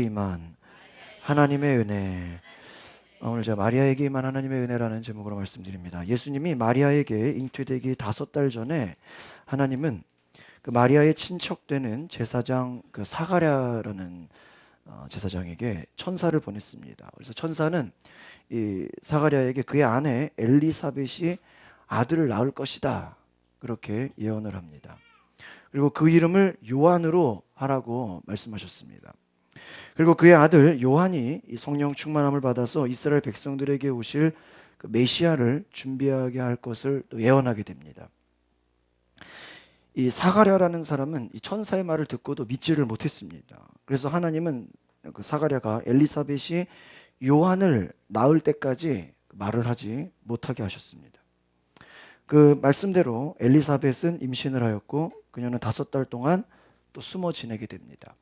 임한 하나님의 은혜. 오늘 제가 마리아에게 임한 하나님의 은혜라는 제목으로 말씀드립니다. 예수님이 마리아에게 잉태되기 5달 전에 하나님은 그 마리아의 친척되는 제사장 그 사가랴라는 제사장에게 천사를 보냈습니다. 그래서 천사는 이 사가랴에게 그의 아내 엘리사벳이 아들을 낳을 것이다, 그렇게 예언을 합니다. 그리고 그 이름을 요한으로 하라고 말씀하셨습니다. 그리고 그의 아들 요한이 이 성령 충만함을 받아서 이스라엘 백성들에게 오실 그 메시아를 준비하게 할 것을 또 예언하게 됩니다. 이 사가랴라는 사람은 이 천사의 말을 듣고도 믿지를 못했습니다. 그래서 하나님은 그 사가랴가 엘리사벳이 요한을 낳을 때까지 말을 하지 못하게 하셨습니다. 그 말씀대로 엘리사벳은 임신을 하였고 그녀는 5달 동안 또 숨어 지내게 됩니다.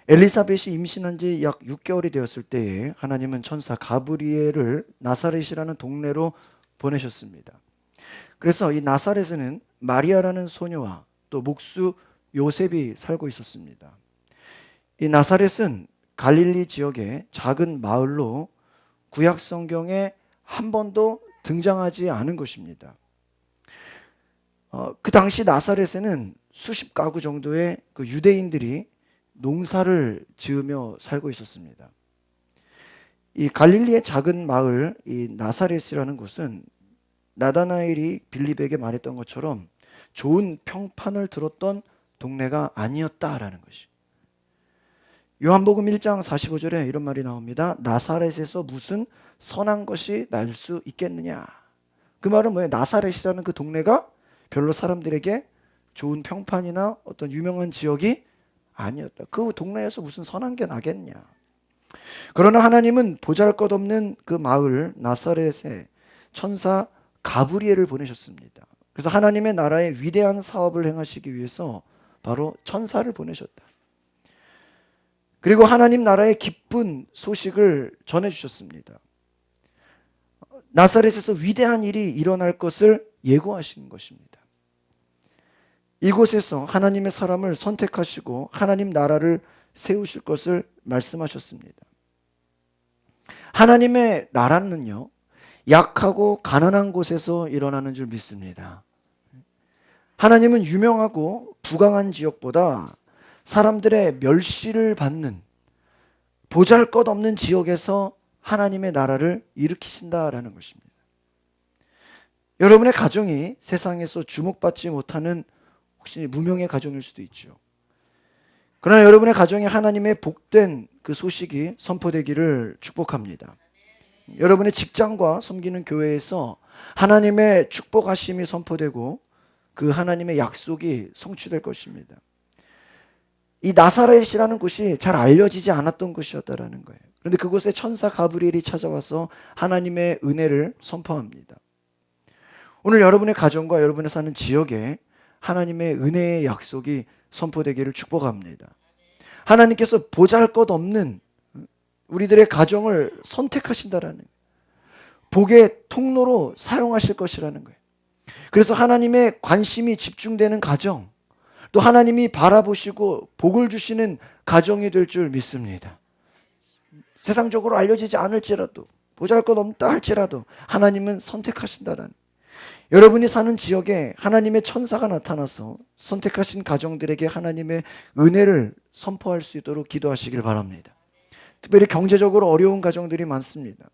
엘리사벳이 임신한 지 약 6개월이 되었을 때에 하나님은 천사 가브리엘을 나사렛이라는 동네로 보내셨습니다. 그래서 이 나사렛에는 마리아라는 소녀와 또 목수 요셉이 살고 있었습니다. 이 나사렛은 갈릴리 지역의 작은 마을로 구약 성경에 한 번도 등장하지 않은 곳입니다. 그 당시 나사렛에는 수십 가구 정도의 그 유대인들이 농사를 지으며 살고 있었습니다. 이 갈릴리의 작은 마을 이 나사렛이라는 곳은 나다나엘이 빌립에게 말했던 것처럼 좋은 평판을 들었던 동네가 아니었다라는 것이. 요한복음 1장 45절에 이런 말이 나옵니다. 나사렛에서 무슨 선한 것이 날 수 있겠느냐. 그 말은 뭐예요? 나사렛이라는 그 동네가 별로 사람들에게 좋은 평판이나 어떤 유명한 지역이 아니었다. 그 동네에서 무슨 선한 게 나겠냐. 그러나 하나님은 보잘것없는 그 마을 나사렛에 천사 가브리엘을 보내셨습니다. 그래서 하나님의 나라의 위대한 사업을 행하시기 위해서 바로 천사를 보내셨다. 그리고 하나님 나라의 기쁜 소식을 전해주셨습니다. 나사렛에서 위대한 일이 일어날 것을 예고하신 것입니다. 이곳에서 하나님의 사람을 선택하시고 하나님 나라를 세우실 것을 말씀하셨습니다. 하나님의 나라는요, 약하고 가난한 곳에서 일어나는 줄 믿습니다. 하나님은 유명하고 부강한 지역보다 사람들의 멸시를 받는 보잘것없는 지역에서 하나님의 나라를 일으키신다라는 것입니다. 여러분의 가정이 세상에서 주목받지 못하는 혹시 무명의 가정일 수도 있죠. 그러나 여러분의 가정에 하나님의 복된 그 소식이 선포되기를 축복합니다. 여러분의 직장과 섬기는 교회에서 하나님의 축복하심이 선포되고 그 하나님의 약속이 성취될 것입니다. 이 나사렛이라는 곳이 잘 알려지지 않았던 곳이었다라는 거예요. 그런데 그곳에 천사 가브리엘이 찾아와서 하나님의 은혜를 선포합니다. 오늘 여러분의 가정과 여러분의 사는 지역에 하나님의 은혜의 약속이 선포되기를 축복합니다. 하나님께서 보잘것없는 우리들의 가정을 선택하신다라는 거예요. 복의 통로로 사용하실 것이라는 거예요. 그래서 하나님의 관심이 집중되는 가정, 또 하나님이 바라보시고 복을 주시는 가정이 될 줄 믿습니다. 세상적으로 알려지지 않을지라도, 보잘것없다 할지라도 하나님은 선택하신다라는 거예요. 여러분이 사는 지역에 하나님의 천사가 나타나서 선택하신 가정들에게 하나님의 은혜를 선포할 수 있도록 기도하시길 바랍니다. 특별히 경제적으로 어려운 가정들이 많습니다.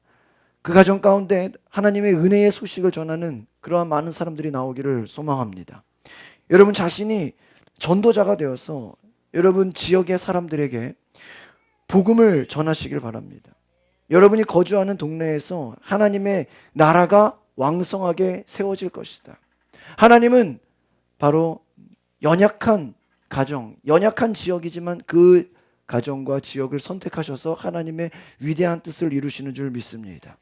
그 가정 가운데 하나님의 은혜의 소식을 전하는 그러한 많은 사람들이 나오기를 소망합니다. 여러분 자신이 전도자가 되어서 여러분 지역의 사람들에게 복음을 전하시길 바랍니다. 여러분이 거주하는 동네에서 하나님의 나라가 왕성하게 세워질 것이다. 하나님은 바로 연약한 가정, 연약한 지역이지만 그 가정과 지역을 선택하셔서 하나님의 위대한 뜻을 이루시는 줄 믿습니다.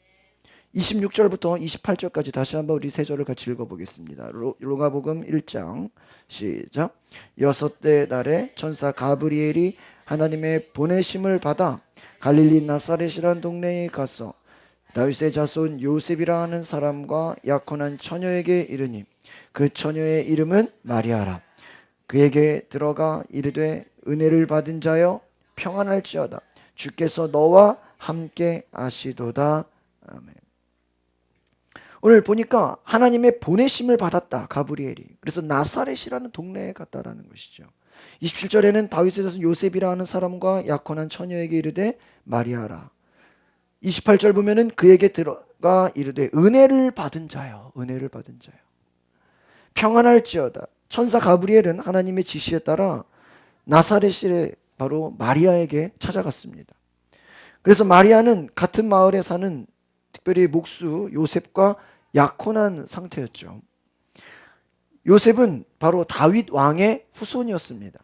26절부터 28절까지 다시 한번 우리 세 절을 같이 읽어보겠습니다. 로마복음 1장 시작. 6대 달에 천사 가브리엘이 하나님의 보내심을 받아 갈릴리 나사렛이라는 동네에 가서 다윗의 자손 요셉이라 하는 사람과 약혼한 처녀에게 이르니 그 처녀의 이름은 마리아라. 그에게 들어가 이르되 은혜를 받은 자여 평안할지어다. 주께서 너와 함께 하시도다. 아멘. 오늘 보니까 하나님의 보내심을 받았다, 가브리엘이. 그래서 나사렛이라는 동네에 갔다라는 것이죠. 27절에는 다윗의 자손 요셉이라 하는 사람과 약혼한 처녀에게 이르되 마리아라. 28절 보면은 그에게 들어가 이르되 은혜를 받은 자여, 은혜를 받은 자여, 평안할지어다. 천사 가브리엘은 하나님의 지시에 따라 나사렛의 바로 마리아에게 찾아갔습니다. 그래서 마리아는 같은 마을에 사는 특별히 목수 요셉과 약혼한 상태였죠. 요셉은 바로 다윗 왕의 후손이었습니다.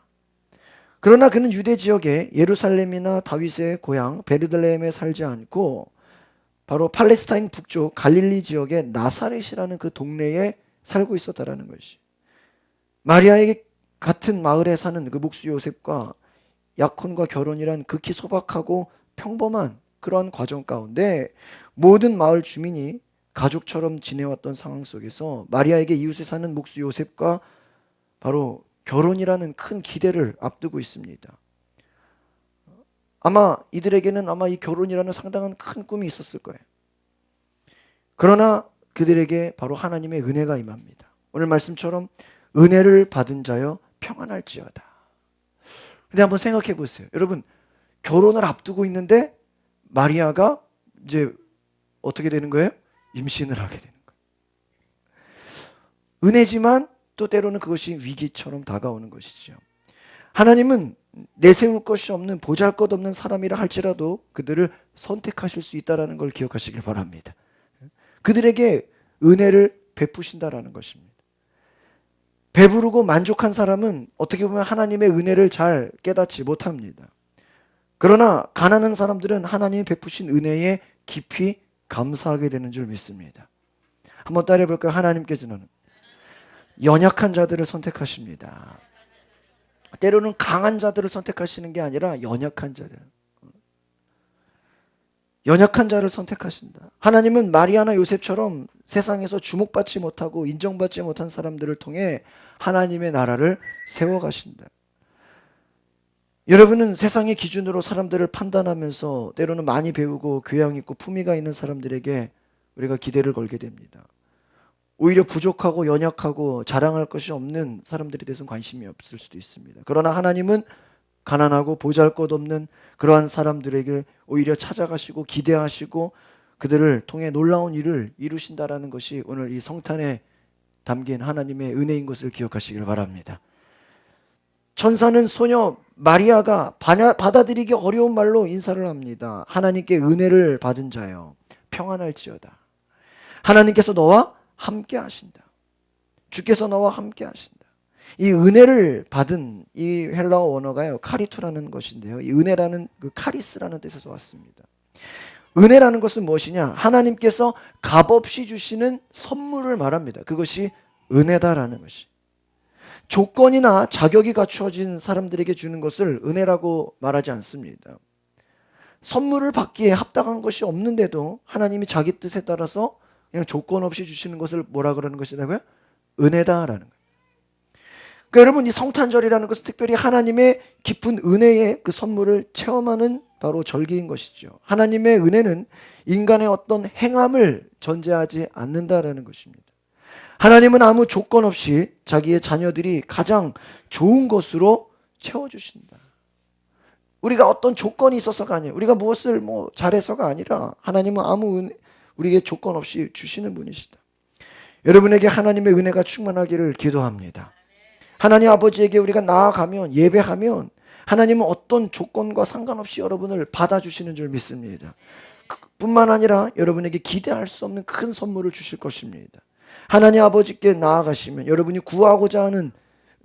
그러나 그는 유대 지역의 예루살렘이나 다윗의 고향 베르들레헴에 살지 않고 바로 팔레스타인 북쪽 갈릴리 지역의 나사렛이라는 그 동네에 살고 있었다라는 것이. 마리아에게 같은 마을에 사는 그 목수 요셉과 약혼과 결혼이란 극히 소박하고 평범한 그런 과정 가운데 모든 마을 주민이 가족처럼 지내왔던 상황 속에서 마리아에게 이웃에 사는 목수 요셉과 바로 결혼이라는 큰 기대를 앞두고 있습니다. 아마 이들에게는 아마 이 결혼이라는 상당한 큰 꿈이 있었을 거예요. 그러나 그들에게 바로 하나님의 은혜가 임합니다. 오늘 말씀처럼 은혜를 받은 자여 평안할지어다. 근데 한번 생각해 보세요. 여러분, 결혼을 앞두고 있는데 마리아가 이제 어떻게 되는 거예요? 임신을 하게 되는 거예요. 은혜지만 또 때로는 그것이 위기처럼 다가오는 것이죠. 하나님은 내세울 것이 없는 보잘것없는 사람이라 할지라도 그들을 선택하실 수 있다는 걸 기억하시길 바랍니다. 그들에게 은혜를 베푸신다라는 것입니다. 배부르고 만족한 사람은 어떻게 보면 하나님의 은혜를 잘 깨닫지 못합니다. 그러나 가난한 사람들은 하나님이 베푸신 은혜에 깊이 감사하게 되는 줄 믿습니다. 한번 따라해 볼까요? 하나님께서는 연약한 자들을 선택하십니다. 때로는 강한 자들을 선택하시는 게 아니라 연약한 자를 선택하신다. 하나님은 마리아나 요셉처럼 세상에서 주목받지 못하고 인정받지 못한 사람들을 통해 하나님의 나라를 세워가신다. 여러분은 세상의 기준으로 사람들을 판단하면서 때로는 많이 배우고 교양 있고 품위가 있는 사람들에게 우리가 기대를 걸게 됩니다. 오히려 부족하고 연약하고 자랑할 것이 없는 사람들에 대해서는 관심이 없을 수도 있습니다. 그러나 하나님은 가난하고 보잘것없는 그러한 사람들에게 오히려 찾아가시고 기대하시고 그들을 통해 놀라운 일을 이루신다라는 것이 오늘 이 성탄에 담긴 하나님의 은혜인 것을 기억하시길 바랍니다. 천사는 소녀 마리아가 받아들이기 어려운 말로 인사를 합니다. 하나님께 은혜를 받은 자여 평안할지어다. 하나님께서 너와 함께 하신다. 주께서 너와 함께 하신다. 이 은혜를 받은 이 헬라어 원어가요, 카리투라는 것인데요. 이 은혜라는 그 카리스라는 뜻에서 왔습니다. 은혜라는 것은 무엇이냐? 하나님께서 값없이 주시는 선물을 말합니다. 그것이 은혜다라는 것이. 조건이나 자격이 갖추어진 사람들에게 주는 것을 은혜라고 말하지 않습니다. 선물을 받기에 합당한 것이 없는데도 하나님이 자기 뜻에 따라서 그냥 조건 없이 주시는 것을 뭐라 그러는 것이라고요? 은혜다라는 거예요. 그러니까 여러분, 이 성탄절이라는 것은 특별히 하나님의 깊은 은혜의 그 선물을 체험하는 바로 절기인 것이죠. 하나님의 은혜는 인간의 어떤 행함을 전제하지 않는다라는 것입니다. 하나님은 아무 조건 없이 자기의 자녀들이 가장 좋은 것으로 채워주신다. 우리가 어떤 조건이 있어서가 아니에요. 우리가 무엇을 잘해서가 아니라 하나님은 우리에게 조건 없이 주시는 분이시다. 여러분에게 하나님의 은혜가 충만하기를 기도합니다. 하나님 아버지에게 우리가 나아가면, 예배하면 하나님은 어떤 조건과 상관없이 여러분을 받아주시는 줄 믿습니다. 뿐만 아니라 여러분에게 기대할 수 없는 큰 선물을 주실 것입니다. 하나님 아버지께 나아가시면 여러분이 구하고자 하는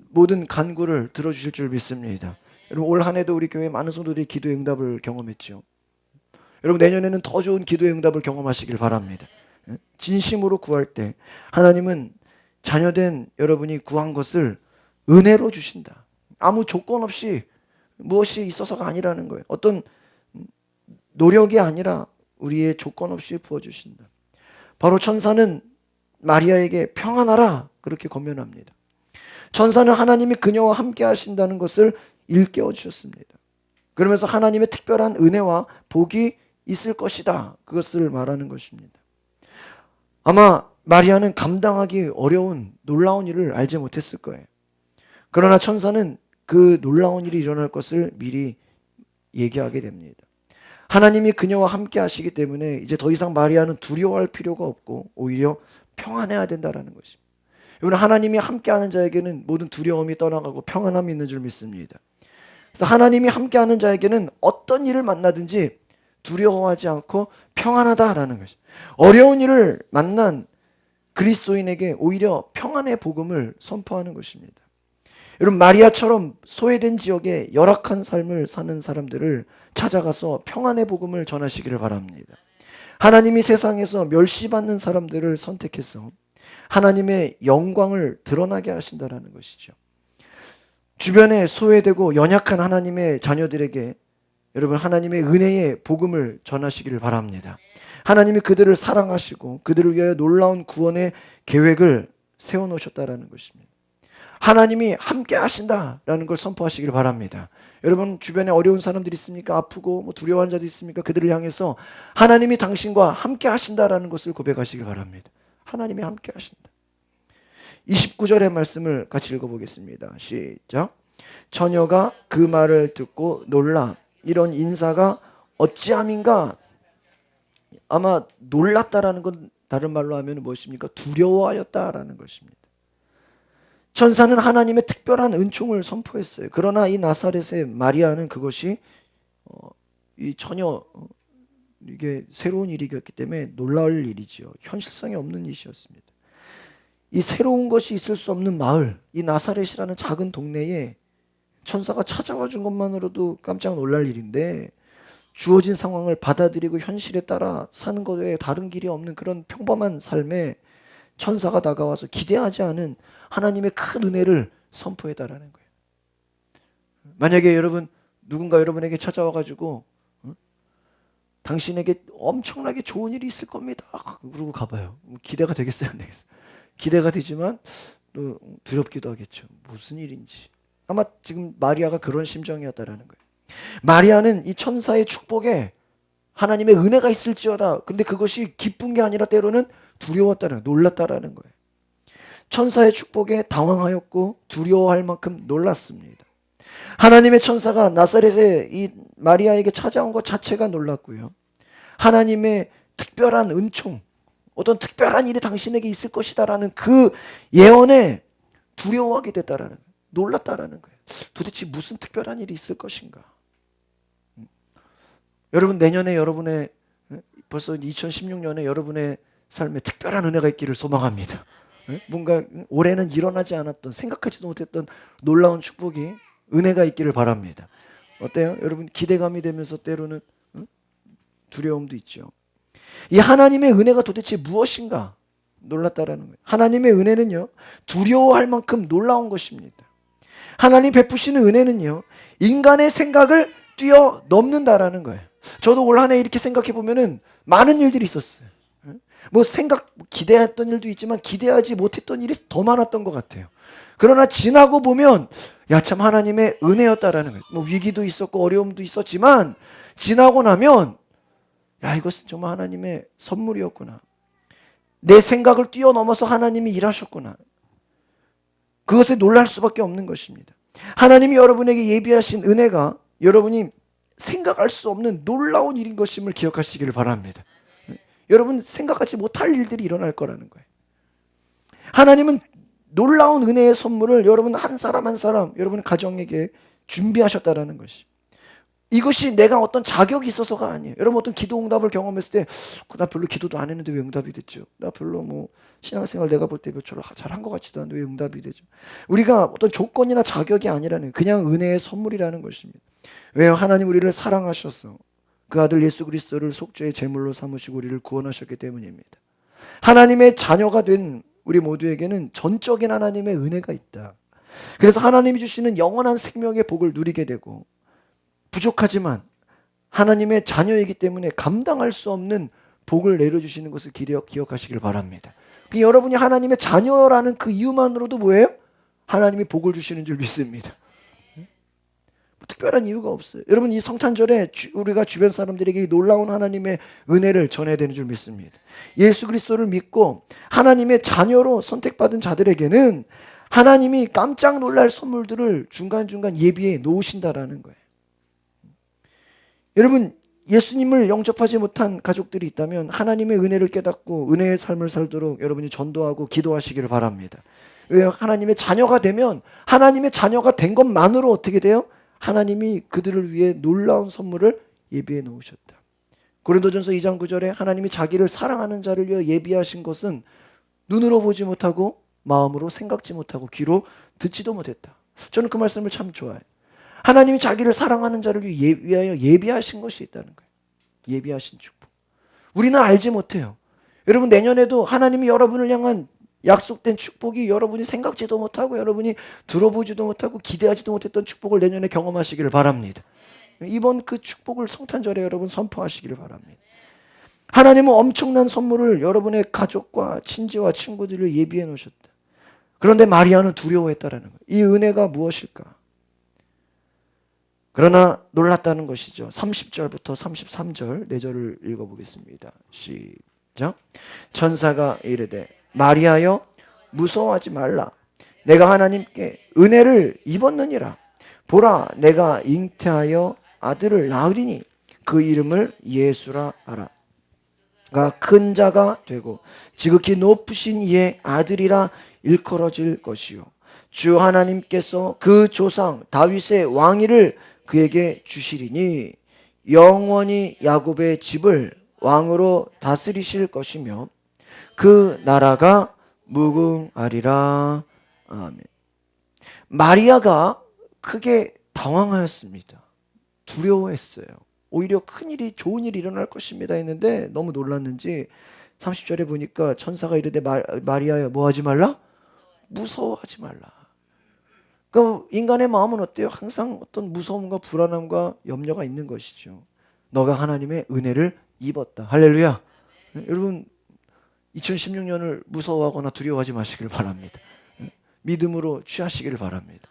모든 간구를 들어주실 줄 믿습니다. 여러분, 올 한 해도 우리 교회 많은 성도들이 기도의 응답을 경험했죠. 여러분, 내년에는 더 좋은 기도의 응답을 경험하시길 바랍니다. 진심으로 구할 때 하나님은 자녀된 여러분이 구한 것을 은혜로 주신다. 아무 조건 없이 무엇이 있어서가 아니라는 거예요. 어떤 노력이 아니라 우리의 조건 없이 부어주신다. 바로 천사는 마리아에게 평안하라 그렇게 권면합니다. 천사는 하나님이 그녀와 함께 하신다는 것을 일깨워 주셨습니다. 그러면서 하나님의 특별한 은혜와 복이 있을 것이다. 그것을 말하는 것입니다. 아마 마리아는 감당하기 어려운 놀라운 일을 알지 못했을 거예요. 그러나 천사는 그 놀라운 일이 일어날 것을 미리 얘기하게 됩니다. 하나님이 그녀와 함께 하시기 때문에 이제 더 이상 마리아는 두려워할 필요가 없고 오히려 평안해야 된다는 것입니다. 여러분, 하나님이 함께하는 자에게는 모든 두려움이 떠나가고 평안함이 있는 줄 믿습니다. 그래서 하나님이 함께하는 자에게는 어떤 일을 만나든지 두려워하지 않고 평안하다라는 것입니다. 어려운 일을 만난 그리스도인에게 오히려 평안의 복음을 선포하는 것입니다. 여러분, 마리아처럼 소외된 지역에 열악한 삶을 사는 사람들을 찾아가서 평안의 복음을 전하시기를 바랍니다. 하나님이 세상에서 멸시받는 사람들을 선택해서 하나님의 영광을 드러나게 하신다는 것이죠. 주변에 소외되고 연약한 하나님의 자녀들에게 여러분, 하나님의 은혜의 복음을 전하시기를 바랍니다. 하나님이 그들을 사랑하시고 그들을 위하여 놀라운 구원의 계획을 세워놓으셨다는 것입니다. 하나님이 함께 하신다라는 걸 선포하시길 바랍니다. 여러분, 주변에 어려운 사람들이 있습니까? 아프고 두려워한 자도 있습니까? 그들을 향해서 하나님이 당신과 함께 하신다라는 것을 고백하시길 바랍니다. 하나님이 함께 하신다. 29절의 말씀을 같이 읽어보겠습니다. 시작. 처녀가 그 말을 듣고 놀라 이런 인사가 어찌함인가. 아마 놀랐다라는 건 다른 말로 하면 무엇입니까? 두려워하였다라는 것입니다. 천사는 하나님의 특별한 은총을 선포했어요. 그러나 이 나사렛의 마리아는 그것이 이 전혀 이게 새로운 일이었기 때문에 놀라울 일이지요. 현실성이 없는 일이었습니다. 이 새로운 것이 있을 수 없는 마을, 이 나사렛이라는 작은 동네에 천사가 찾아와 준 것만으로도 깜짝 놀랄 일인데, 주어진 상황을 받아들이고 현실에 따라 사는 것 외에 다른 길이 없는 그런 평범한 삶에 천사가 다가와서 기대하지 않은 하나님의 큰 은혜를 선포해달라는 거예요. 만약에 여러분, 누군가 여러분에게 찾아와가지고 당신에게 엄청나게 좋은 일이 있을 겁니다, 그러고 가봐요. 기대가 되겠어요? 안 되겠어요? 기대가 되지만 또 두렵기도 하겠죠. 무슨 일인지. 아마 지금 마리아가 그런 심정이었다라는 거예요. 마리아는 이 천사의 축복에 하나님의 은혜가 있을지어다. 근데 그것이 기쁜 게 아니라 때로는 두려웠다는, 놀랐다라는 거예요. 천사의 축복에 당황하였고 두려워할 만큼 놀랐습니다. 하나님의 천사가 나사렛의 이 마리아에게 찾아온 것 자체가 놀랐고요. 하나님의 특별한 은총, 어떤 특별한 일이 당신에게 있을 것이다라는 그 예언에 두려워하게 됐다라는 거예요. 놀랐다라는 거예요. 도대체 무슨 특별한 일이 있을 것인가? 여러분, 내년에 여러분의, 벌써 2016년에 여러분의 삶에 특별한 은혜가 있기를 소망합니다. 뭔가 올해는 일어나지 않았던, 생각하지도 못했던 놀라운 축복이, 은혜가 있기를 바랍니다. 어때요? 여러분, 기대감이 되면서 때로는 두려움도 있죠. 이 하나님의 은혜가 도대체 무엇인가? 놀랐다라는 거예요. 하나님의 은혜는요, 두려워할 만큼 놀라운 것입니다. 하나님 베푸시는 은혜는요, 인간의 생각을 뛰어넘는다라는 거예요. 저도 올 한 해 이렇게 생각해 보면은 많은 일들이 있었어요. 기대했던 일도 있지만 기대하지 못했던 일이 더 많았던 것 같아요. 그러나 지나고 보면 야, 참 하나님의 은혜였다라는 거예요. 위기도 있었고 어려움도 있었지만 지나고 나면 야, 이것은 정말 하나님의 선물이었구나. 내 생각을 뛰어넘어서 하나님이 일하셨구나. 그것에 놀랄 수밖에 없는 것입니다. 하나님이 여러분에게 예비하신 은혜가 여러분이 생각할 수 없는 놀라운 일인 것임을 기억하시기를 바랍니다. 여러분, 생각하지 못할 일들이 일어날 거라는 거예요. 하나님은 놀라운 은혜의 선물을 여러분 한 사람 한 사람, 여러분 가정에게 준비하셨다라는 것이. 이것이 내가 어떤 자격이 있어서가 아니에요. 여러분, 어떤 기도 응답을 경험했을 때 나 별로 기도도 안 했는데 왜 응답이 됐죠? 나 별로 신앙생활 내가 볼 때 별로 잘한 것 같지도 않은데 왜 응답이 되죠? 우리가 어떤 조건이나 자격이 아니라는, 그냥 은혜의 선물이라는 것입니다. 왜요? 하나님 우리를 사랑하셔서 그 아들 예수 그리스도를 속죄의 제물로 삼으시고 우리를 구원하셨기 때문입니다. 하나님의 자녀가 된 우리 모두에게는 전적인 하나님의 은혜가 있다. 그래서 하나님이 주시는 영원한 생명의 복을 누리게 되고, 부족하지만 하나님의 자녀이기 때문에 감당할 수 없는 복을 내려주시는 것을 기억하시길 바랍니다. 여러분이 하나님의 자녀라는 그 이유만으로도 뭐예요? 하나님이 복을 주시는 줄 믿습니다. 특별한 이유가 없어요. 여러분, 이 성탄절에 우리가 주변 사람들에게 이 놀라운 하나님의 은혜를 전해야 되는 줄 믿습니다. 예수 그리스도를 믿고 하나님의 자녀로 선택받은 자들에게는 하나님이 깜짝 놀랄 선물들을 중간중간 예비해 놓으신다라는 거예요. 여러분, 예수님을 영접하지 못한 가족들이 있다면 하나님의 은혜를 깨닫고 은혜의 삶을 살도록 여러분이 전도하고 기도하시기를 바랍니다. 왜요? 하나님의 자녀가 되면 하나님의 자녀가 된 것만으로 어떻게 돼요? 하나님이 그들을 위해 놀라운 선물을 예비해 놓으셨다. 고린도전서 2장 9절에 하나님이 자기를 사랑하는 자를 위해 예비하신 것은 눈으로 보지 못하고 마음으로 생각지 못하고 귀로 듣지도 못했다. 저는 그 말씀을 참 좋아해요. 하나님이 자기를 사랑하는 자를 위하여 예비하신 것이 있다는 거예요. 예비하신 축복. 우리는 알지 못해요. 여러분, 내년에도 하나님이 여러분을 향한 약속된 축복이 여러분이 생각지도 못하고 여러분이 들어보지도 못하고 기대하지도 못했던 축복을 내년에 경험하시기를 바랍니다. 이번 그 축복을 성탄절에 여러분 선포하시기를 바랍니다. 하나님은 엄청난 선물을 여러분의 가족과 친지와 친구들을 예비해 놓으셨다. 그런데 마리아는 두려워했다라는 거예요. 이 은혜가 무엇일까? 그러나 놀랐다는 것이죠. 30절부터 33절 4절을 읽어보겠습니다. 시작. 천사가 이르되 마리아여 무서워하지 말라. 내가 하나님께 은혜를 입었느니라. 보라, 내가 잉태하여 아들을 낳으리니 그 이름을 예수라 하라. 가 큰 자가 되고 지극히 높으신 이의 아들이라 일컬어질 것이요 주 하나님께서 그 조상 다윗의 왕위를 그에게 주시리니 영원히 야곱의 집을 왕으로 다스리실 것이며 그 나라가 무궁하리라. 아멘. 마리아가 크게 당황하였습니다. 두려워했어요. 오히려 큰일이 좋은 일이 일어날 것입니다 했는데 너무 놀랐는지 30절에 보니까 천사가 이르되 마리아야 뭐하지 말라? 무서워하지 말라. 그러니까 인간의 마음은 어때요? 항상 어떤 무서움과 불안함과 염려가 있는 것이죠. 너가 하나님의 은혜를 입었다. 할렐루야. 여러분 2016년을 무서워하거나 두려워하지 마시길 바랍니다. 믿음으로 취하시기를 바랍니다.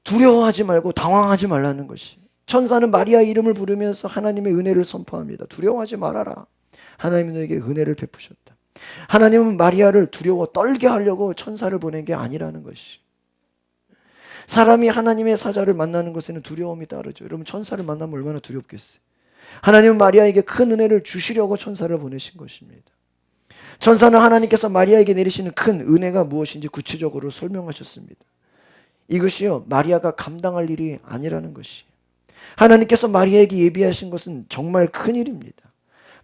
두려워하지 말고 당황하지 말라는 것이. 천사는 마리아의 이름을 부르면서 하나님의 은혜를 선포합니다. 두려워하지 말아라. 하나님은 너에게 은혜를 베푸셨다. 하나님은 마리아를 두려워 떨게 하려고 천사를 보낸 게 아니라는 것이. 사람이 하나님의 사자를 만나는 것에는 두려움이 따르죠. 여러분 천사를 만나면 얼마나 두렵겠어요. 하나님은 마리아에게 큰 은혜를 주시려고 천사를 보내신 것입니다. 천사는 하나님께서 마리아에게 내리시는 큰 은혜가 무엇인지 구체적으로 설명하셨습니다. 이것이요 마리아가 감당할 일이 아니라는 것이. 하나님께서 마리아에게 예비하신 것은 정말 큰 일입니다.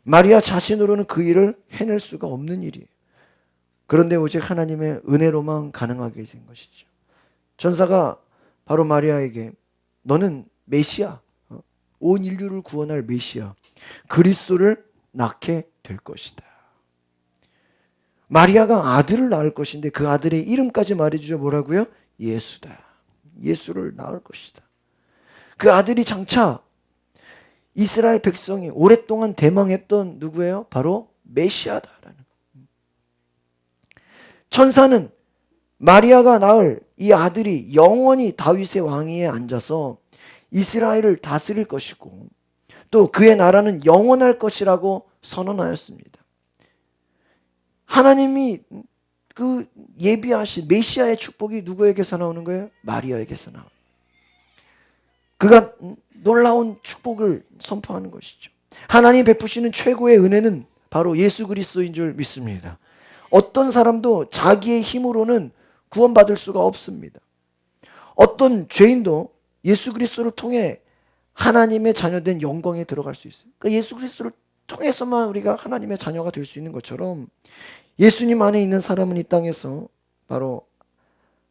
마리아 자신으로는 그 일을 해낼 수가 없는 일이에요. 그런데 오직 하나님의 은혜로만 가능하게 된 것이죠. 천사가 바로 마리아에게 너는 메시아, 온 인류를 구원할 메시아 그리스도를 낳게 될 것이다. 마리아가 아들을 낳을 것인데 그 아들의 이름까지 말해주죠. 뭐라고요? 예수다. 예수를 낳을 것이다. 그 아들이 장차 이스라엘 백성이 오랫동안 대망했던 누구예요? 바로 메시아다라는 거. 천사는 마리아가 낳을 이 아들이 영원히 다윗의 왕위에 앉아서 이스라엘을 다스릴 것이고 또 그의 나라는 영원할 것이라고 선언하였습니다. 하나님이 그 예비하신 메시아의 축복이 누구에게서 나오는 거예요? 마리아에게서 나오는 거예요. 그가 놀라운 축복을 선포하는 것이죠. 하나님 베푸시는 최고의 은혜는 바로 예수 그리스도인 줄 믿습니다. 어떤 사람도 자기의 힘으로는 구원받을 수가 없습니다. 어떤 죄인도 예수 그리스도를 통해 하나님의 자녀된 영광에 들어갈 수 있어요. 그러니까 예수 그리스도를 통해서만 우리가 하나님의 자녀가 될 수 있는 것처럼 예수님 안에 있는 사람은 이 땅에서 바로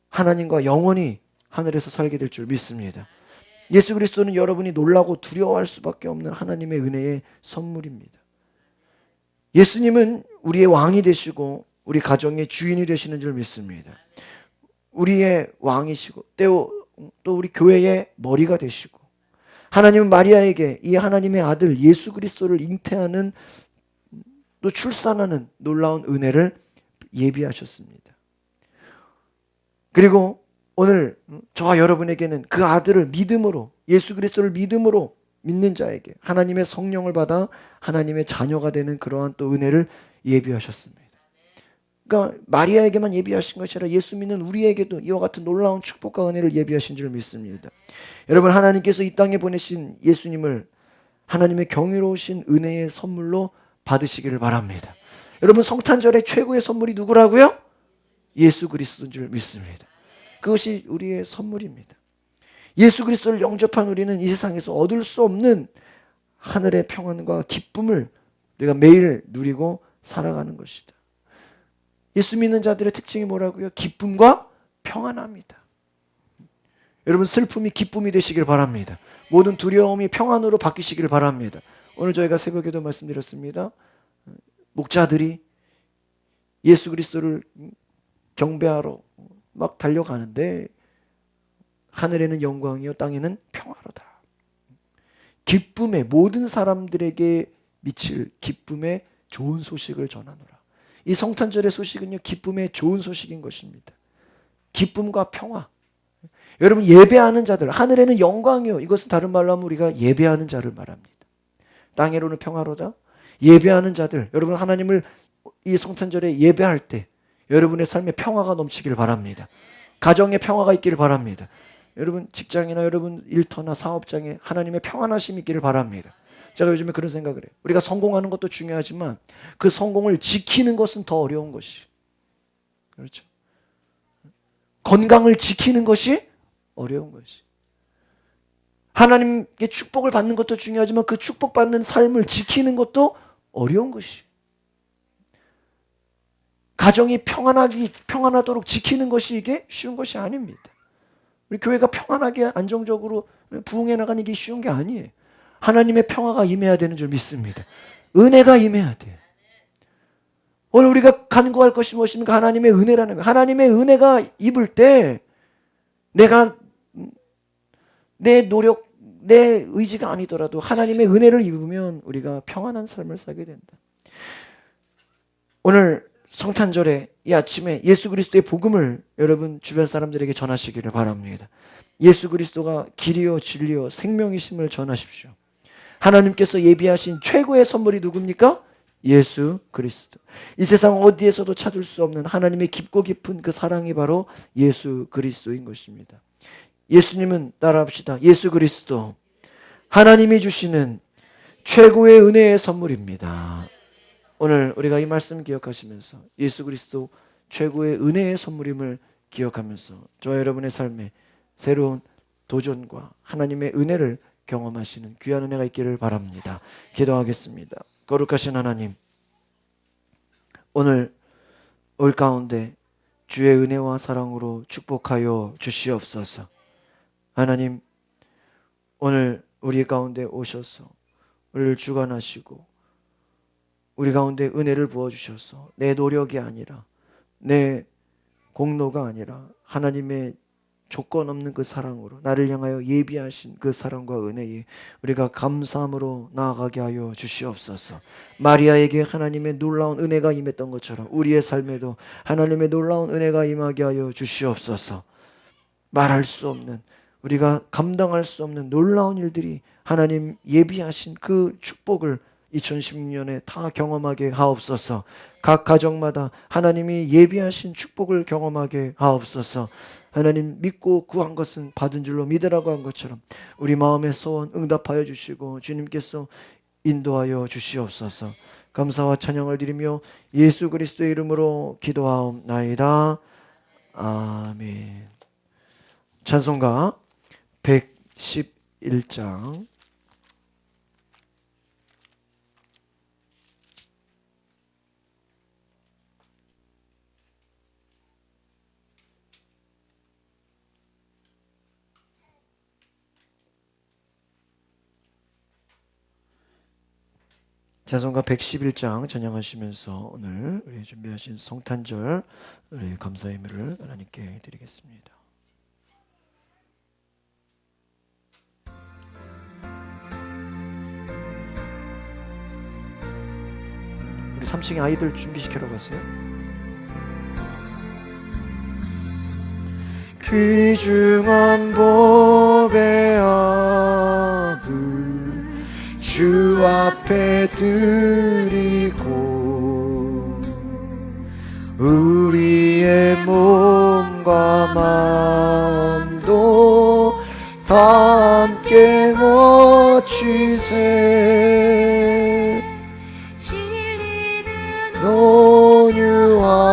하나님과 영원히 하늘에서 살게 될 줄 믿습니다. 예수 그리스도는 여러분이 놀라고 두려워할 수밖에 없는 하나님의 은혜의 선물입니다. 예수님은 우리의 왕이 되시고 우리 가정의 주인이 되시는 줄 믿습니다. 우리의 왕이시고 또 우리 교회의 머리가 되시고 하나님은 마리아에게 이 하나님의 아들 예수 그리스도를 잉태하는 또 출산하는 놀라운 은혜를 예비하셨습니다. 그리고 오늘 저와 여러분에게는 그 아들을 믿음으로, 예수 그리스도를 믿음으로 믿는 자에게 하나님의 성령을 받아 하나님의 자녀가 되는 그러한 또 은혜를 예비하셨습니다. 그러니까 마리아에게만 예비하신 것이 아니라 예수 믿는 우리에게도 이와 같은 놀라운 축복과 은혜를 예비하신 줄 믿습니다. 여러분, 하나님께서 이 땅에 보내신 예수님을 하나님의 경이로우신 은혜의 선물로 받으시기를 바랍니다. 여러분, 성탄절의 최고의 선물이 누구라고요? 예수 그리스도인 줄 믿습니다. 그것이 우리의 선물입니다. 예수 그리스도를 영접한 우리는 이 세상에서 얻을 수 없는 하늘의 평안과 기쁨을 우리가 매일 누리고 살아가는 것이다. 예수 믿는 자들의 특징이 뭐라고요? 기쁨과 평안합니다. 여러분, 슬픔이 기쁨이 되시길 바랍니다. 모든 두려움이 평안으로 바뀌시길 바랍니다. 오늘 저희가 새벽에도 말씀드렸습니다. 목자들이 예수 그리스도를 경배하러 막 달려가는데 하늘에는 영광이요 땅에는 평화로다. 기쁨의, 모든 사람들에게 미칠 기쁨의 좋은 소식을 전하노라. 이 성탄절의 소식은요, 기쁨의 좋은 소식인 것입니다. 기쁨과 평화. 여러분, 예배하는 자들, 하늘에는 영광이요, 이것은 다른 말로 하면 우리가 예배하는 자를 말합니다. 땅에로는 평화로다. 예배하는 자들, 여러분, 하나님을 이 성탄절에 예배할 때 여러분의 삶에 평화가 넘치길 바랍니다. 가정에 평화가 있기를 바랍니다. 여러분, 직장이나 여러분 일터나 사업장에 하나님의 평안하심이 있기를 바랍니다. 제가 요즘에 그런 생각을 해요. 우리가 성공하는 것도 중요하지만 그 성공을 지키는 것은 더 어려운 것이. 그렇죠. 건강을 지키는 것이 어려운 것이. 하나님께 축복을 받는 것도 중요하지만 그 축복받는 삶을 지키는 것도 어려운 것이. 가정이 평안하도록 지키는 것이 이게 쉬운 것이 아닙니다. 우리 교회가 평안하게 안정적으로 부흥해 나가는 게 쉬운 게 아니에요. 하나님의 평화가 임해야 되는 줄 믿습니다. 은혜가 임해야 돼요. 오늘 우리가 간구할 것이 무엇입니까? 하나님의 은혜라는 거예요. 하나님의 은혜가 입을 때 내가 내 노력, 내 의지가 아니더라도 하나님의 은혜를 입으면 우리가 평안한 삶을 살게 된다. 오늘 성탄절에 이 아침에 예수 그리스도의 복음을 여러분 주변 사람들에게 전하시기를 바랍니다. 예수 그리스도가 길이요 진리요 생명이심을 전하십시오. 하나님께서 예비하신 최고의 선물이 누굽니까? 예수 그리스도. 이 세상 어디에서도 찾을 수 없는 하나님의 깊고 깊은 그 사랑이 바로 예수 그리스도인 것입니다. 예수님은 따라합시다. 예수 그리스도, 하나님이 주시는 최고의 은혜의 선물입니다. 오늘 우리가 이 말씀 기억하시면서 예수 그리스도 최고의 은혜의 선물임을 기억하면서 저와 여러분의 삶에 새로운 도전과 하나님의 은혜를 경험하시는 귀한 은혜가 있기를 바랍니다. 기도하겠습니다. 거룩하신 하나님, 오늘 올 가운데 주의 은혜와 사랑으로 축복하여 주시옵소서. 하나님, 오늘 우리 가운데 오셔서 우리를 주관하시고 우리 가운데 은혜를 부어주셔서 내 노력이 아니라 내 공로가 아니라 하나님의 조건 없는 그 사랑으로 나를 향하여 예비하신 그 사랑과 은혜에 우리가 감사함으로 나아가게 하여 주시옵소서. 마리아에게 하나님의 놀라운 은혜가 임했던 것처럼 우리의 삶에도 하나님의 놀라운 은혜가 임하게 하여 주시옵소서. 말할 수 없는, 우리가 감당할 수 없는 놀라운 일들이 하나님 예비하신 그 축복을 2016년에 다 경험하게 하옵소서. 각 가정마다 하나님이 예비하신 축복을 경험하게 하옵소서. 하나님, 믿고 구한 것은 받은 줄로 믿으라고 한 것처럼 우리 마음의 소원 응답하여 주시고 주님께서 인도하여 주시옵소서. 감사와 찬양을 드리며 예수 그리스도의 이름으로 기도하옵나이다. 아멘. 찬송가 111장 찬송가 111장 찬양하시면서 오늘 우리 준비하신 성탄절 우리 감사의 의미를 하나님께 드리겠습니다. 우리 3층에 아이들 준비시키러 갔어요? 귀중한 법의 합을 주 앞에 드리고 우리의 몸과 마음도 다 함께 바치세. 온유하고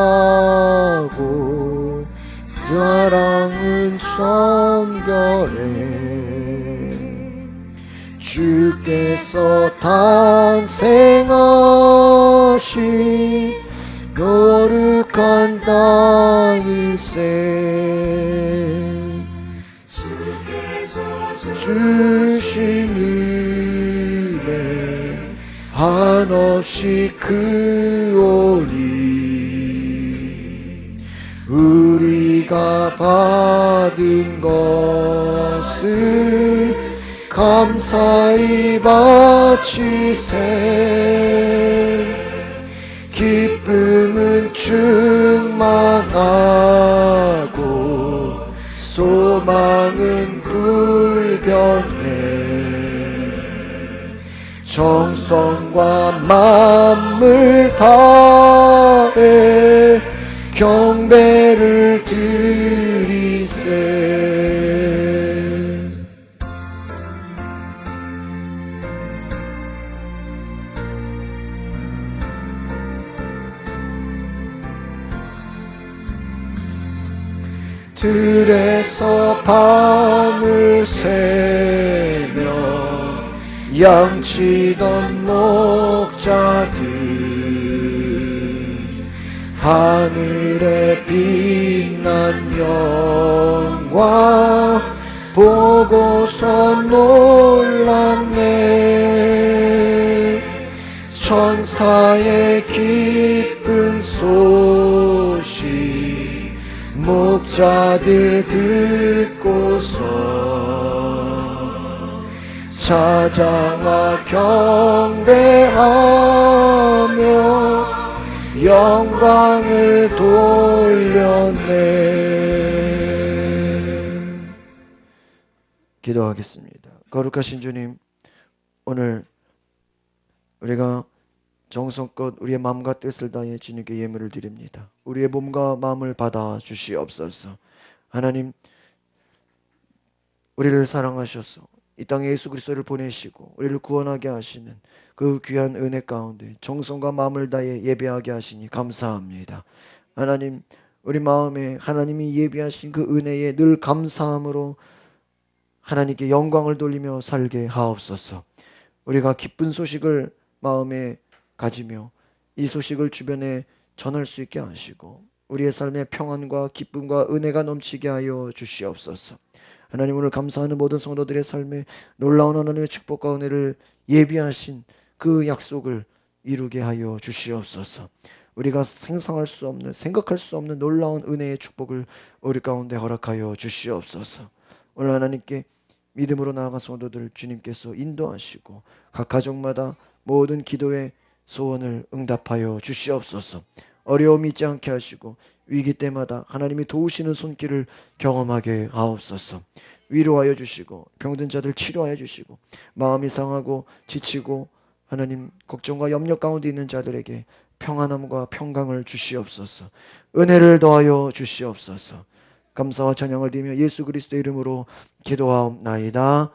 사랑은 성결해. 주께서 탄생하신 거룩한 땅일세. 주신 은혜 한없이 크오니 우리가 받은 것을 감사히 바치세. 기쁨은 충만하고 소망은 불변해. 정성과 마음을 다해 경배를 드리세. 들에서 밤을 새며 양치던 목자들 하늘에 빛난 영광 보고서 놀랐네. 천사의 기쁜 소식 목자들 듣고서 찾아와 경배하며 영광을 돌렸네. 기도하겠습니다. 거룩하신 주님, 오늘 우리가 정성껏 우리의 마음과 뜻을 다해 주님께 예물을 드립니다. 우리의 몸과 마음을 받아 주시옵소서. 하나님, 우리를 사랑하셔서 이 땅에 예수 그리스도를 보내시고 우리를 구원하게 하시는 그 귀한 은혜 가운데 정성과 마음을 다해 예배하게 하시니 감사합니다. 하나님, 우리 마음에 하나님이 예비하신 그 은혜에 늘 감사함으로 하나님께 영광을 돌리며 살게 하옵소서. 우리가 기쁜 소식을 마음에 가지며 이 소식을 주변에 전할 수 있게 하시고 우리의 삶에 평안과 기쁨과 은혜가 넘치게 하여 주시옵소서. 하나님, 오늘 감사하는 모든 성도들의 삶에 놀라운 하나님의 축복과 은혜를 예비하신 그 약속을 이루게 하여 주시옵소서. 우리가 상상할 수 없는, 생각할 수 없는 놀라운 은혜의 축복을 우리 가운데 허락하여 주시옵소서. 오늘 하나님께 믿음으로 나아간 성도들을 주님께서 인도하시고 각 가정마다 모든 기도에 소원을 응답하여 주시옵소서. 어려움이 있지 않게 하시고 위기 때마다 하나님이 도우시는 손길을 경험하게 하옵소서. 위로하여 주시고 병든 자들 치료하여 주시고 마음이 상하고 지치고 하나님 걱정과 염려 가운데 있는 자들에게 평안함과 평강을 주시옵소서. 은혜를 더하여 주시옵소서. 감사와 찬양을 드리며 예수 그리스도의 이름으로 기도하옵나이다.